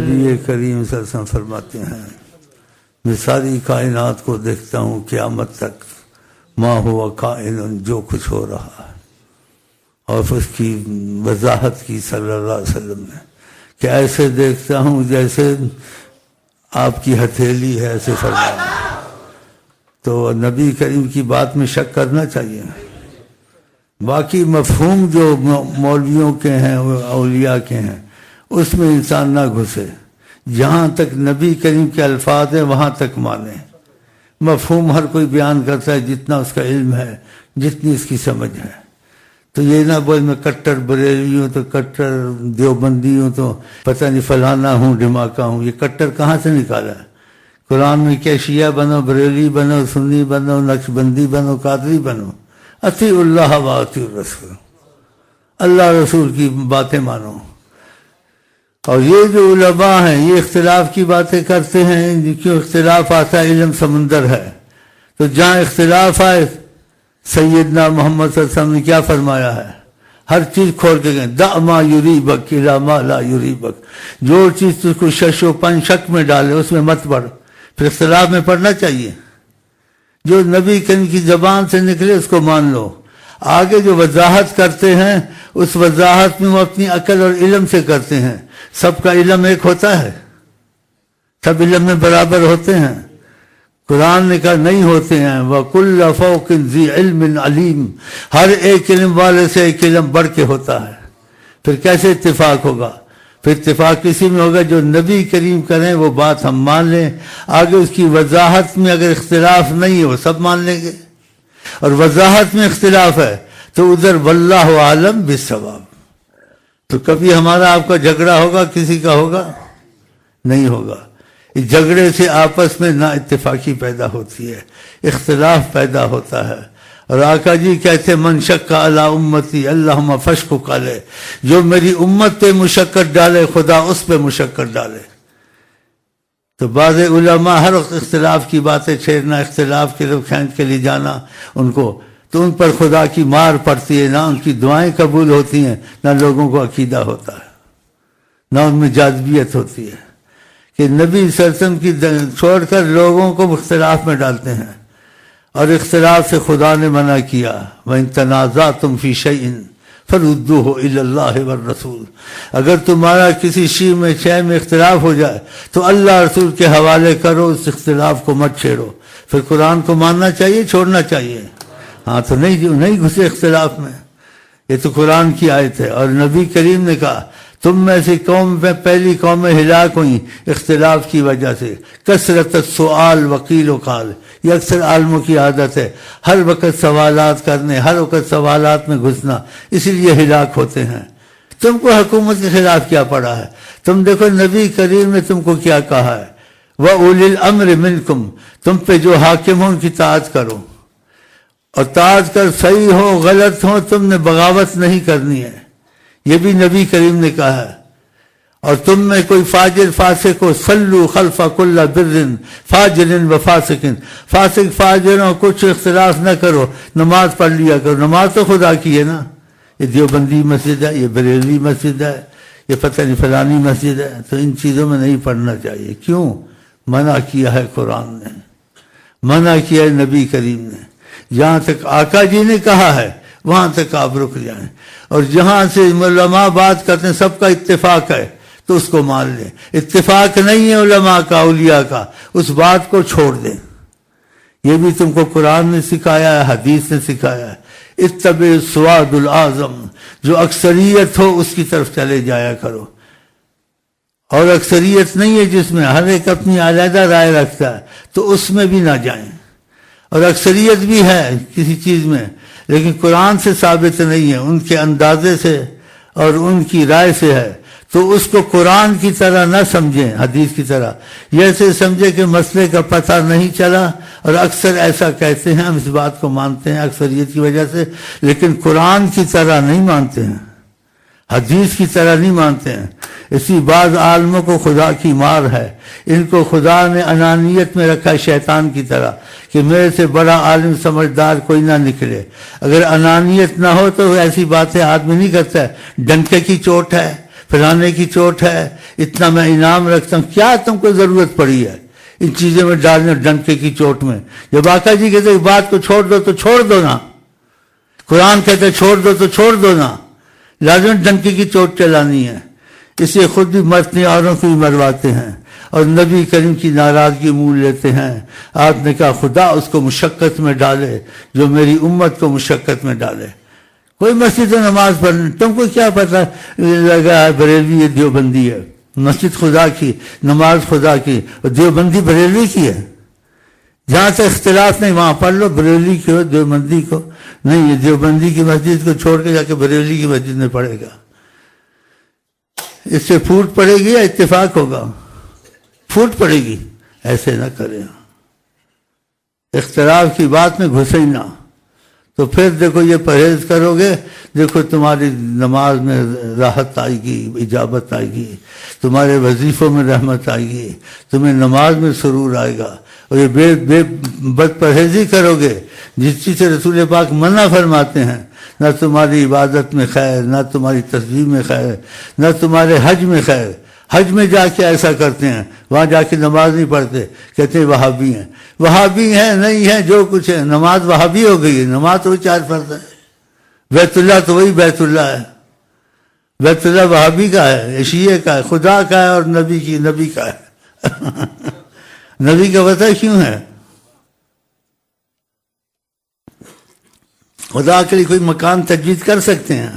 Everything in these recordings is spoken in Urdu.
نبی کریم صلی اللہ علیہ وسلم فرماتے ہیں میں ساری کائنات کو دیکھتا ہوں قیامت تک ما ہوا کائن، جو کچھ ہو رہا ہے، اور اس کی وضاحت کی صلی اللہ علیہ وسلم نے کہ ایسے دیکھتا ہوں جیسے آپ کی ہتھیلی ہے، ایسے فرمایا۔ تو نبی کریم کی بات میں شک کرنا چاہیے۔ باقی مفہوم جو مولویوں کے ہیں اولیاء کے ہیں اس میں انسان نہ گھسے، جہاں تک نبی کریم کے الفاظ ہیں وہاں تک مانے۔ مفہوم ہر کوئی بیان کرتا ہے جتنا اس کا علم ہے، جتنی اس کی سمجھ ہے۔ تو یہ نہ بول میں کٹر بریلوی ہوں تو کٹر دیوبندی ہوں تو پتہ نہیں فلانا ہوں ڈھماکہ ہوں۔ یہ کٹر کہاں سے نکالا ہے؟ قرآن میں کیا شیعہ بنو، بریلوی بنو، سنی بنو، نقشبندی بنو، قادری بنو، اطیعوا اللہ و اطیعوا الرسول، اللہ رسول کی باتیں مانو۔ اور یہ جو علماء ہیں یہ اختلاف کی باتیں کرتے ہیں، کیوں اختلاف آتا ہے؟ علم سمندر ہے۔ تو جہاں اختلاف آئے، سیدنا محمد صلی اللہ علیہ وسلم نے کیا فرمایا ہے؟ ہر چیز کھول کے گئے، دع ما یریبک الی ما لا یریبک، جو چیز تجھ کو شش و پن شک میں ڈالے اس میں مت پڑھ۔ پھر اختلاف میں پڑھنا چاہیے، جو نبی کریم کی زبان سے نکلے اس کو مان لو۔ آگے جو وضاحت کرتے ہیں اس وضاحت میں وہ اپنی عقل اور علم سے کرتے ہیں۔ سب کا علم ایک ہوتا ہے؟ سب علم میں برابر ہوتے ہیں؟ قرآن نے کہا نہیں ہوتے ہیں۔ وَكُلَّ فَوْقٍ ذِي عِلْمٍ عَلِيمٍ، ہر ایک علم والے سے ایک علم بڑھ کے ہوتا ہے۔ پھر کیسے اتفاق ہوگا؟ پھر اتفاق کسی میں ہوگا جو نبی کریم کریں وہ بات ہم مان لیں، آگے اس کی وضاحت میں اگر اختلاف نہیں ہے وہ سب مان لیں گے، اور وضاحت میں اختلاف ہے تو ادھر واللہ عالم بالصواب۔ تو کبھی ہمارا آپ کا جھگڑا ہوگا، کسی کا ہوگا؟ نہیں ہوگا۔ اس جھگڑے سے آپس میں نا اتفاقی پیدا ہوتی ہے، اختلاف پیدا ہوتا ہے۔ اور آقا جی کہتے من شک علی امتی اللہم فشکک علیہ، جو میری امت پہ مشقت ڈالے خدا اس پہ مشقت ڈالے۔ تو بعض علماء ہر وقت اختلاف کی باتیں چھیڑنا، اختلاف کے لوگ کھینچ کے لے جانا ان کو، تو ان پر خدا کی مار پڑتی ہے، نہ ان کی دعائیں قبول ہوتی ہیں، نہ لوگوں کو عقیدہ ہوتا ہے، نہ ان میں جاذبیت ہوتی ہے، کہ نبی صلی اللہ علیہ وسلم کی چھوڑ کر لوگوں کو اختلاف میں ڈالتے ہیں۔ اور اختلاف سے خدا نے منع کیا، وَإِن تَنَازَعْتُمْ فِي شَيْءٍ فَرُدُّوهُ إِلَى اللَّهِ وَالرَّسُولِ، اگر تمہارا کسی شے میں اختلاف ہو جائے تو اللہ رسول کے حوالے کرو، اس اختلاف کو مت چھیڑو۔ پھر قرآن کو ماننا چاہیے، چھوڑنا چاہیے؟ ہاں، تو نہیں گھسے اختلاف میں، یہ تو قرآن کی آیت ہے۔ اور نبی کریم نے کہا تم میں سے قوم میں پہلی قومیں ہلاک ہوئیں اختلاف کی وجہ سے، کثرت السؤال وقیل و قال، یہ اکثر عالموں کی عادت ہے، ہر وقت سوالات کرنے، ہر وقت سوالات میں گھسنا، اسی لیے ہلاک ہوتے ہیں۔ تم کو حکومت کے خلاف کیا پڑا ہے؟ تم دیکھو نبی کریم نے تم کو کیا کہا ہے، وَأُولِي الْأَمْرِ مِنْكُمْ، تم پہ جو حاکم ہوں ان کی اطاعت کرو، اور اطاعت کر صحیح ہو غلط ہو تم نے بغاوت نہیں کرنی ہے، یہ بھی نبی کریم نے کہا ہے۔ اور تم میں کوئی فاجر فاسق ہو، صلو خلف کل بر فاجر و فاسق، فاسق فاجروں کچھ اختلاف نہ کرو، نماز پڑھ لیا کرو، نماز تو خدا کی ہے نا۔ یہ دیوبندی مسجد ہے، یہ بریلوی مسجد ہے، یہ پتہ نہیں فلانی مسجد ہے، تو ان چیزوں میں نہیں پڑھنا چاہیے۔ کیوں؟ منع کیا ہے قرآن نے، منع کیا ہے نبی کریم نے۔ جہاں تک آقا جی نے کہا ہے وہاں تک آپ رک جائیں، اور جہاں سے علماء بات کرتے ہیں سب کا اتفاق ہے تو اس کو مان لیں، اتفاق نہیں ہے علماء کا اولیاء کا اس بات کو چھوڑ دیں۔ یہ بھی تم کو قرآن نے سکھایا ہے، حدیث نے سکھایا ہے، اتبع السواد الاعظم، جو اکثریت ہو اس کی طرف چلے جایا کرو، اور اکثریت نہیں ہے جس میں ہر ایک اپنی علیحدہ رائے رکھتا ہے تو اس میں بھی نہ جائیں، اور اکثریت بھی ہے کسی چیز میں لیکن قرآن سے ثابت نہیں ہے، ان کے اندازے سے اور ان کی رائے سے ہے، تو اس کو قرآن کی طرح نہ سمجھیں، حدیث کی طرح، یہ ایسے سمجھے کہ مسئلے کا پتہ نہیں چلا، اور اکثر ایسا کہتے ہیں، ہم اس بات کو مانتے ہیں اکثریت کی وجہ سے، لیکن قرآن کی طرح نہیں مانتے ہیں، حدیث کی طرح نہیں مانتے ہیں۔ اسی بعض عالموں کو خدا کی مار ہے، ان کو خدا نے انانیت میں رکھا شیطان کی طرح کہ میرے سے بڑا عالم سمجھدار کوئی نہ نکلے۔ اگر انانیت نہ ہو تو ایسی باتیں آدمی نہیں کرتا ہے، ڈنکے کی چوٹ ہے، فلانے کی چوٹ ہے، اتنا میں انعام رکھتا ہوں، کیا تم کو ضرورت پڑی ہے ان چیزوں میں ڈالنے ڈنکے کی چوٹ میں؟ جب آقا جی کہتے ہیں بات کو چھوڑ دو تو چھوڑ دو نا، قرآن کہتے ہیں چھوڑ دو تو چھوڑ دو نا، لازم ڈنکے کی چوٹ چلانی ہے۔ اس لیے خود بھی مرتے اوروں کو بھی مرواتے ہیں اور نبی کریم کی ناراضگی مول لیتے ہیں۔ آپ نے کہا خدا اس کو مشقت میں ڈالے جو میری امت کو مشقت میں ڈالے۔ کوئی مسجد و نماز پڑھنے، تم کو کیا پتہ لگا ہے بریلوی ہے دیوبندی ہے؟ مسجد خدا کی، نماز خدا کی، اور دیوبندی بریلوی کی ہے۔ جہاں سے اختلاف نہیں وہاں پڑھ لو، بریلوی کی ہو دیوبندی کو نہیں، یہ دیوبندی کی مسجد کو چھوڑ کے جا کے بریلوی کی مسجد میں پڑھے گا، اس سے پھوٹ پڑے گی یا اتفاق ہوگا؟ پھوٹ پڑے گی۔ ایسے نہ کریں، اختلاف کی بات میں گھسے ہی نہ، تو پھر دیکھو یہ پرہیز کرو گے، دیکھو تمہاری نماز میں راحت آئے گی، اجابت آئے گی، تمہارے وظیفوں میں رحمت آئے گی، تمہیں نماز میں سرور آئے گا۔ اور یہ بے بد پرہیزی کرو گے جس چیز سے رسول پاک منع فرماتے ہیں، نہ تمہاری عبادت میں خیر، نہ تمہاری تسبیح میں خیر، نہ تمہارے حج میں خیر۔ حج میں جا کے ایسا کرتے ہیں، وہاں جا کے نماز نہیں پڑھتے، کہتے ہیں وہابی ہیں۔ وہابی ہیں نہیں ہیں، جو کچھ ہے، نماز وہابی ہو گئی ہے، نماز تو 4 فرض ہے۔ بیت اللہ تو وہی بیت اللہ ہے، بیت اللہ وہابی کا ہے، شیعہ کا ہے، خدا کا ہے اور نبی کا ہے۔ نبی کا وطن کیوں ہے؟ خدا کے لیے کوئی مکان تجویز کر سکتے ہیں؟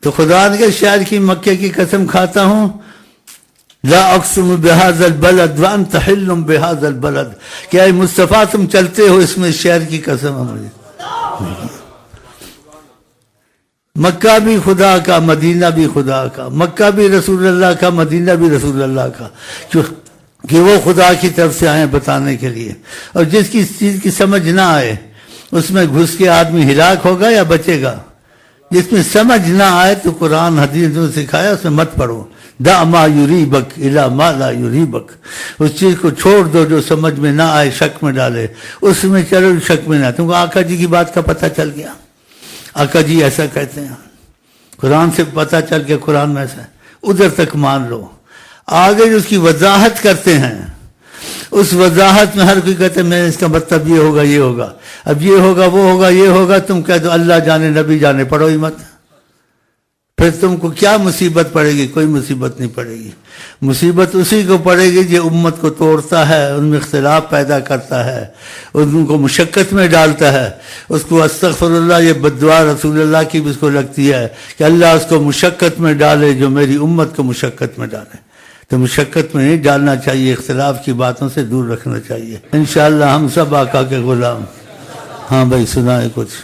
تو خدا کے شہر کی مکے کی قسم کھاتا ہوں، لا اقسم بہذا البلد وانت حل بہذا البلد، کیا اے مصطفیٰ تم چلتے ہو اس میں شہر کی قسم ہے مجھے۔ مکہ بھی خدا کا، مدینہ بھی خدا کا، مکہ بھی رسول اللہ کا، مدینہ بھی رسول اللہ کا، کہ وہ خدا کی طرف سے آئے بتانے کے لیے۔ اور جس کی چیز کی سمجھ نہ آئے اس میں گھس کے آدمی ہلاک ہوگا یا بچے گا؟ جس میں سمجھ نہ آئے تو قرآن حدیث نے سکھایا اس میں مت پڑھو، دع ما یریبک الی ما لا یریبک، اس چیز کو چھوڑ دو جو سمجھ میں نہ آئے، شک میں ڈالے، اس میں چلو شک میں نہ۔ تم کو آقا جی کی بات کا پتہ چل گیا، آقا جی ایسا کہتے ہیں، قرآن سے پتہ چل گیا قرآن میں ایسا ہے، ادھر تک مان لو۔ آگے جو اس کی وضاحت کرتے ہیں، اس وضاحت میں ہر کوئی کہتے ہیں میں اس کا مطلب یہ ہوگا یہ ہوگا، اب یہ ہوگا وہ ہوگا یہ ہوگا، تم کہہ دو اللہ جانے نبی جانے، پڑھو ہی مت۔ پھر تم کو کیا مصیبت پڑے گی؟ کوئی مصیبت نہیں پڑے گی۔ مصیبت اسی کو پڑے گی جو امت کو توڑتا ہے، ان میں اختلاف پیدا کرتا ہے، ان کو مشقت میں ڈالتا ہے۔ اس کو استغفر اللہ، یہ بد دعا رسول اللہ کی بھی اس کو لگتی ہے کہ اللہ اس کو مشقت میں ڈالے جو میری امت کو مشقت میں ڈالے۔ تو مشقت میں نہیں ڈالنا چاہیے، اختلاف کی باتوں سے دور رکھنا چاہیے۔ انشاءاللہ ہم سب آقا کے غلام۔ ہاں بھائی سنائے کچھ۔